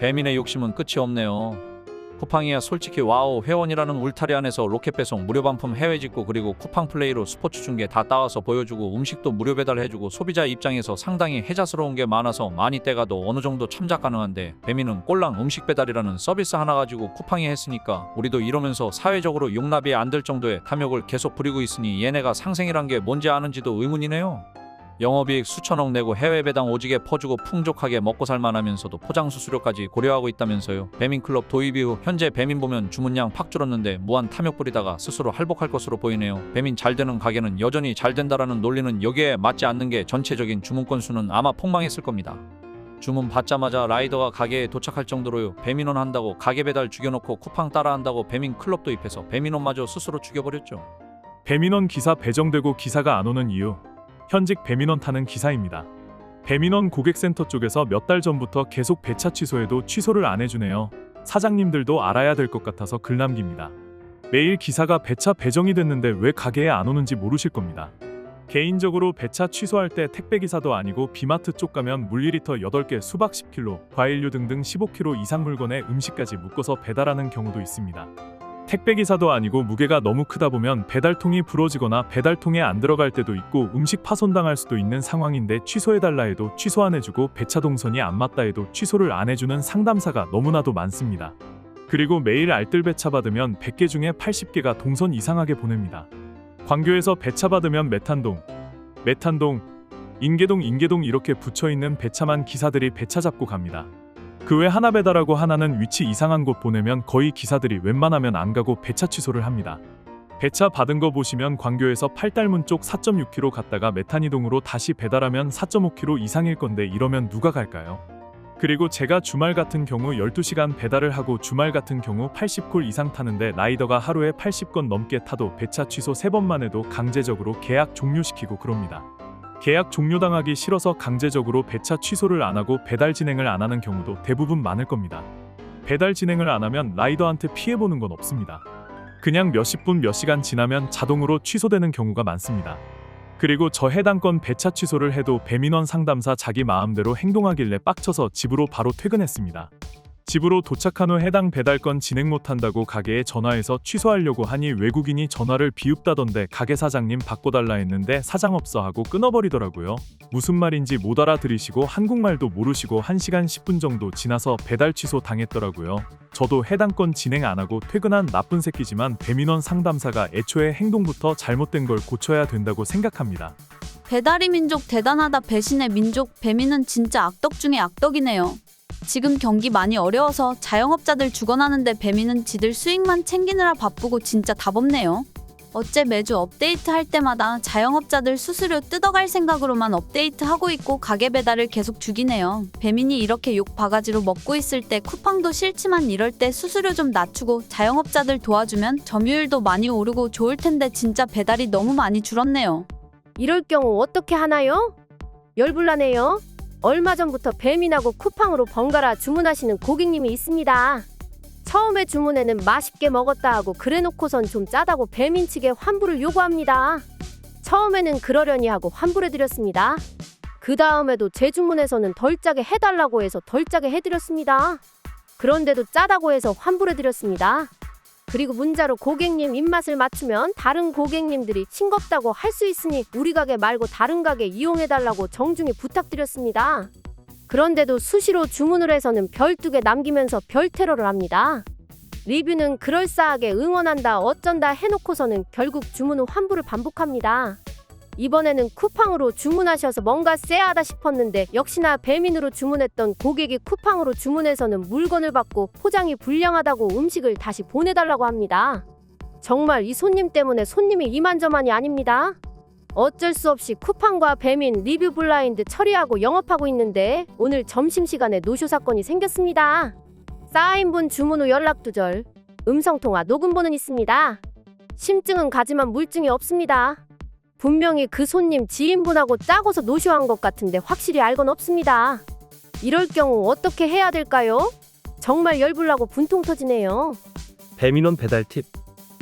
배민의 욕심은 끝이 없네요. 쿠팡이야 솔직히 와우 회원이라는 울타리 안에서 로켓 배송, 무료 반품, 해외 직구, 그리고 쿠팡 플레이로 스포츠 중계 다 따와서 보여주고 음식도 무료 배달해주고 소비자 입장에서 상당히 혜자스러운 게 많아서 많이 떼가도 어느 정도 참작 가능한데, 배민은 꼴랑 음식 배달이라는 서비스 하나 가지고 쿠팡이 했으니까 우리도 이러면서 사회적으로 용납이 안 될 정도의 탐욕을 계속 부리고 있으니 얘네가 상생이란 게 뭔지 아는지도 의문이네요. 영업이익 수천억 내고 해외 배당 오지게 퍼주고 풍족하게 먹고 살만하면서도 포장 수수료까지 고려하고 있다면서요. 배민클럽 도입 이후 현재 배민 보면 주문량 팍 줄었는데 무한 탐욕 부리다가 스스로 할복할 것으로 보이네요. 배민 잘 되는 가게는 여전히 잘 된다라는 논리는 여기에 맞지 않는 게, 전체적인 주문 건수는 아마 폭망했을 겁니다. 주문 받자마자 라이더가 가게에 도착할 정도로요. 배민원 한다고 가게 배달 죽여놓고 쿠팡 따라한다고 배민클럽 도입해서 배민원마저 스스로 죽여버렸죠. 배민원 기사 배정되고 기사가 안 오는 이유, 현직 배민원 타는 기사입니다. 배민원 고객센터 쪽에서 몇 달 전부터 계속 배차 취소해도 취소를 안 해주네요. 사장님들도 알아야 될 것 같아서 글 남깁니다. 매일 기사가 배차 배정이 됐는데 왜 가게에 안 오는지 모르실 겁니다. 개인적으로 배차 취소할 때 택배기사도 아니고 비마트 쪽 가면 물 2리터 8개, 수박 10kg, 과일류 등등 15kg 이상 물건에 음식까지 묶어서 배달하는 경우도 있습니다. 택배기사도 아니고 무게가 너무 크다 보면 배달통이 부러지거나 배달통에 안 들어갈 때도 있고 음식 파손당할 수도 있는 상황인데 취소해달라 해도 취소 안 해주고 배차 동선이 안 맞다 해도 취소를 안 해주는 상담사가 너무나도 많습니다. 그리고 매일 알뜰 배차 받으면 100개 중에 80개가 동선 이상하게 보냅니다. 광교에서 배차 받으면 메탄동, 인계동 이렇게 붙여있는 배차만 기사들이 배차 잡고 갑니다. 그 외 하나 배달하고 하나는 위치 이상한 곳 보내면 거의 기사들이 웬만하면 안 가고 배차 취소를 합니다. 배차 받은 거 보시면 광교에서 팔달문 쪽 4.6km 갔다가 메탄이동으로 다시 배달하면 4.5km 이상일 건데 이러면 누가 갈까요? 그리고 제가 주말 같은 경우 12시간 배달을 하고 주말 같은 경우 80콜 이상 타는데 라이더가 하루에 80건 넘게 타도 배차 취소 3번만 해도 강제적으로 계약 종료시키고 그럽니다. 계약 종료당하기 싫어서 강제적으로 배차 취소를 안 하고 배달 진행을 안 하는 경우도 대부분 많을 겁니다. 배달 진행을 안 하면 라이더한테 피해보는 건 없습니다. 그냥 몇십 분 몇 시간 지나면 자동으로 취소되는 경우가 많습니다. 그리고 저 해당 건 배차 취소를 해도 배민원 상담사 자기 마음대로 행동하길래 빡쳐서 집으로 바로 퇴근했습니다. 집으로 도착한 후 해당 배달건 진행 못한다고 가게에 전화해서 취소하려고 하니 외국인이 전화를 비웃다던데 가게 사장님 바꿔달라 했는데 사장 없어 하고 끊어버리더라고요. 무슨 말인지 못 알아들으시고 한국말도 모르시고 1시간 10분 정도 지나서 배달 취소 당했더라고요. 저도 해당 건 진행 안 하고 퇴근한 나쁜 새끼지만 배민원 상담사가 애초에 행동부터 잘못된 걸 고쳐야 된다고 생각합니다. 배달의 민족 대단하다. 배신의 민족. 배민은 진짜 악덕 중에 악덕이네요. 지금 경기 많이 어려워서 자영업자들 죽어나는데 배민은 지들 수익만 챙기느라 바쁘고 진짜 답 없네요. 어째 매주 업데이트 할 때마다 자영업자들 수수료 뜯어갈 생각으로만 업데이트하고 있고 가게 배달을 계속 죽이네요. 배민이 이렇게 욕 바가지로 먹고 있을 때 쿠팡도 싫지만 이럴 때 수수료 좀 낮추고 자영업자들 도와주면 점유율도 많이 오르고 좋을 텐데 진짜 배달이 너무 많이 줄었네요. 이럴 경우 어떻게 하나요? 열불나네요. 얼마 전부터 배민하고 쿠팡으로 번갈아 주문하시는 고객님이 있습니다. 처음에 주문에는 맛있게 먹었다 하고 그래놓고선 좀 짜다고 배민 측에 환불을 요구합니다. 처음에는 그러려니 하고 환불해드렸습니다. 그 다음에도 제 주문에서는 덜 짜게 해달라고 해서 덜 짜게 해드렸습니다. 그런데도 짜다고 해서 환불해드렸습니다. 그리고 문자로 고객님 입맛을 맞추면 다른 고객님들이 싱겁다고 할 수 있으니 우리 가게 말고 다른 가게 이용해달라고 정중히 부탁드렸습니다. 그런데도 수시로 주문을 해서는 별 2개 남기면서 별 테러를 합니다. 리뷰는 그럴싸하게 응원한다 어쩐다 해놓고서는 결국 주문 후 환불을 반복합니다. 이번에는 쿠팡으로 주문하셔서 뭔가 쎄하다 싶었는데 역시나 배민으로 주문했던 고객이 쿠팡으로 주문해서는 물건을 받고 포장이 불량하다고 음식을 다시 보내달라고 합니다. 정말 이 손님 때문에 손님이 이만저만이 아닙니다. 어쩔 수 없이 쿠팡과 배민 리뷰 블라인드 처리하고 영업하고 있는데 오늘 점심시간에 노쇼 사건이 생겼습니다. 4인분 주문 후 연락 두절, 음성통화 녹음본은 있습니다. 심증은 가지만 물증이 없습니다. 분명히 그 손님 지인분하고 짜고서 노쇼한 것 같은데 확실히 알 건 없습니다. 이럴 경우 어떻게 해야 될까요? 정말 열불나고 분통 터지네요. 배민원 배달 팁.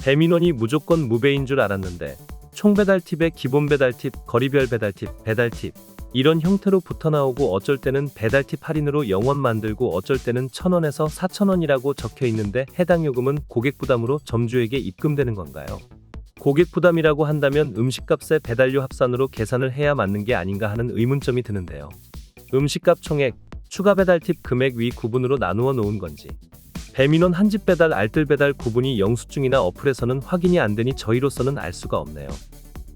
배민원이 무조건 무배인 줄 알았는데 총배달 팁에 기본 배달 팁, 거리별 배달 팁, 배달 팁 이런 형태로 붙어 나오고 어쩔 때는 배달 팁 할인으로 0원 만들고 어쩔 때는 1,000원에서 4,000원이라고 적혀 있는데 해당 요금은 고객 부담으로 점주에게 입금되는 건가요? 고객 부담이라고 한다면 음식값에 배달료 합산으로 계산을 해야 맞는 게 아닌가 하는 의문점이 드는데요. 음식값 총액, 추가 배달 팁 금액 위 구분으로 나누어 놓은 건지 배민원 한집 배달 알뜰 배달 구분이 영수증이나 어플에서는 확인이 안 되니 저희로서는 알 수가 없네요.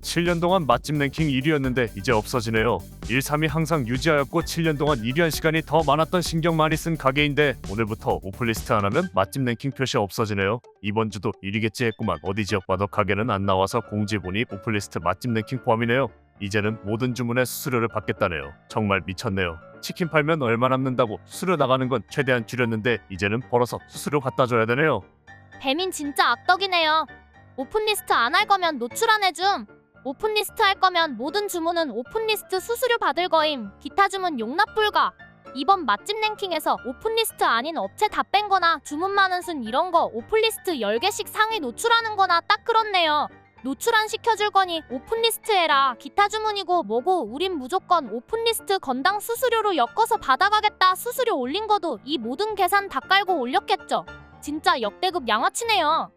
7년 동안 맛집 랭킹 1위였는데 이제 없어지네요. 1, 3위 항상 유지하였고 7년 동안 1위한 시간이 더 많았던 신경 많이 쓴 가게인데 오늘부터 오픈리스트 안 하면 맛집 랭킹 표시 없어지네요. 이번 주도 1위겠지 했구만. 어디 지역 봐도 가게는 안 나와서 공지 보니 오픈리스트 맛집 랭킹 포함이네요. 이제는 모든 주문에 수수료를 받겠다네요. 정말 미쳤네요. 치킨 팔면 얼마 남는다고 수수료 나가는 건 최대한 줄였는데 이제는 벌어서 수수료 갖다 줘야 되네요. 배민 진짜 악덕이네요. 오픈리스트 안 할 거면 노출 안 해줌. 오픈리스트 할 거면 모든 주문은 오픈리스트 수수료 받을 거임. 기타 주문 용납 불가. 이번 맛집 랭킹에서 오픈리스트 아닌 업체 다 뺀 거나 주문 많은 순 이런 거 오픈리스트 10개씩 상위 노출하는 거나 딱 그렇네요. 노출 안 시켜줄 거니 오픈리스트 해라. 기타 주문이고 뭐고 우린 무조건 오픈리스트 건당 수수료로 엮어서 받아가겠다. 수수료 올린 거도 이 모든 계산 다 깔고 올렸겠죠. 진짜 역대급 양아치네요.